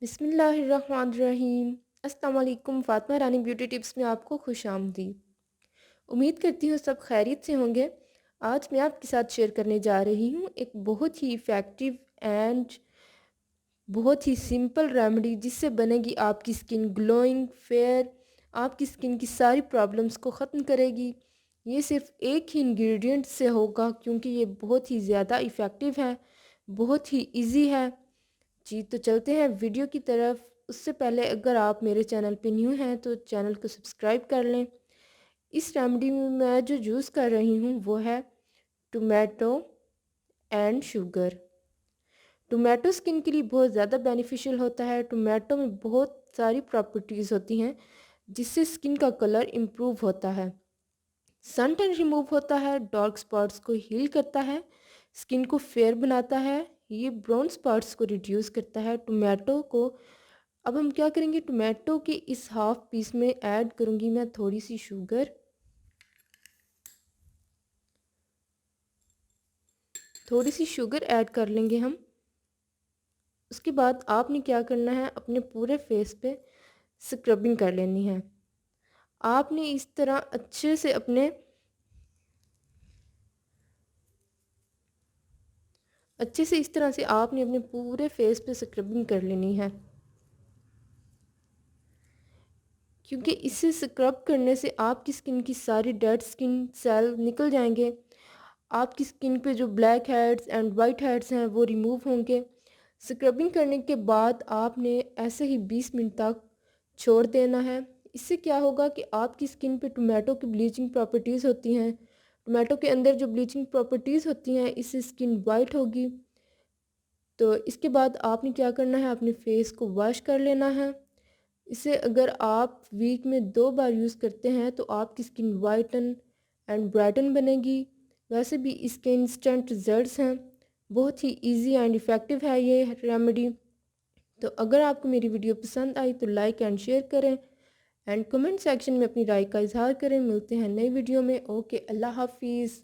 बिस्मिल्लाहिर्रहमानिर्रहीम। अस्सलाम वालेकुम। फ़ातिमा रानी ब्यूटी टिप्स में आपको खुशामदीद। उम्मीद करती हूँ सब खैरियत से होंगे। आज मैं आपके साथ शेयर करने जा रही हूँ एक बहुत ही इफ़ेक्टिव एंड बहुत ही सिंपल रेमेडी जिससे बनेगी आपकी स्किन ग्लोइंग फेयर, आपकी स्किन की सारी प्रॉब्लम्स को ख़त्म करेगी। ये सिर्फ एक ही इंग्रेडिएंट से होगा क्योंकि ये बहुत ही ज़्यादा इफ़ेक्टिव है, बहुत ही इजी है। जी, तो चलते हैं वीडियो की तरफ। उससे पहले अगर आप मेरे चैनल पे न्यू हैं तो चैनल को सब्सक्राइब कर लें। इस रेमेडी में मैं जो यूज़ कर रही हूँ वो है tomato and sugar. Tomato skin के लिए बहुत ज़्यादा बेनिफिशियल होता है। टोमेटो में बहुत सारी प्रॉपर्टीज़ होती हैं जिससे स्किन का कलर इम्प्रूव होता है, सन टैन रिमूव होता है, डार्क स्पॉट्स को हील करता है, स्किन को फेयर बनाता है, ये ब्राउन स्पॉट्स को रिड्यूस करता है। टोमेटो को अब हम क्या करेंगे, टोमेटो के इस हाफ पीस में ऐड करूँगी मैं थोड़ी सी शुगर। थोड़ी सी शुगर ऐड कर लेंगे हम। उसके बाद आपने क्या करना है, अपने पूरे फेस पे स्क्रबिंग कर लेनी है। आपने इस तरह अच्छे से इस तरह से आपने अपने पूरे फेस पे स्क्रबिंग कर लेनी है, क्योंकि इससे स्क्रब करने से आपकी स्किन की सारी डेड स्किन सेल निकल जाएंगे। आपकी स्किन पे जो black heads and white heads हैं वो रिमूव होंगे। स्क्रबिंग करने के बाद आपने ऐसे ही 20 मिनट तक छोड़ देना है। इससे क्या होगा कि आपकी स्किन पे टोमेटो की ब्लीचिंग प्रॉपर्टीज़ होती हैं, टोमेटो के अंदर जो ब्लीचिंग प्रॉपर्टीज़ होती हैं इससे स्किन वाइट होगी। तो इसके बाद आपने क्या करना है, अपने फेस को वॉश कर लेना है। इसे अगर आप वीक में 2 बार यूज़ करते हैं तो आपकी स्किन वाइटन एंड ब्राइटन बनेगी। वैसे भी इसके इंस्टेंट रिजल्ट्स हैं, बहुत ही इजी एंड इफ़ेक्टिव है ये रेमेडी। तो अगर आपको मेरी वीडियो पसंद आई तो लाइक एंड शेयर करें एंड कमेंट सेक्शन में अपनी राय का इजहार करें। मिलते हैं नई वीडियो में। ओके, अल्लाह हाफिज़।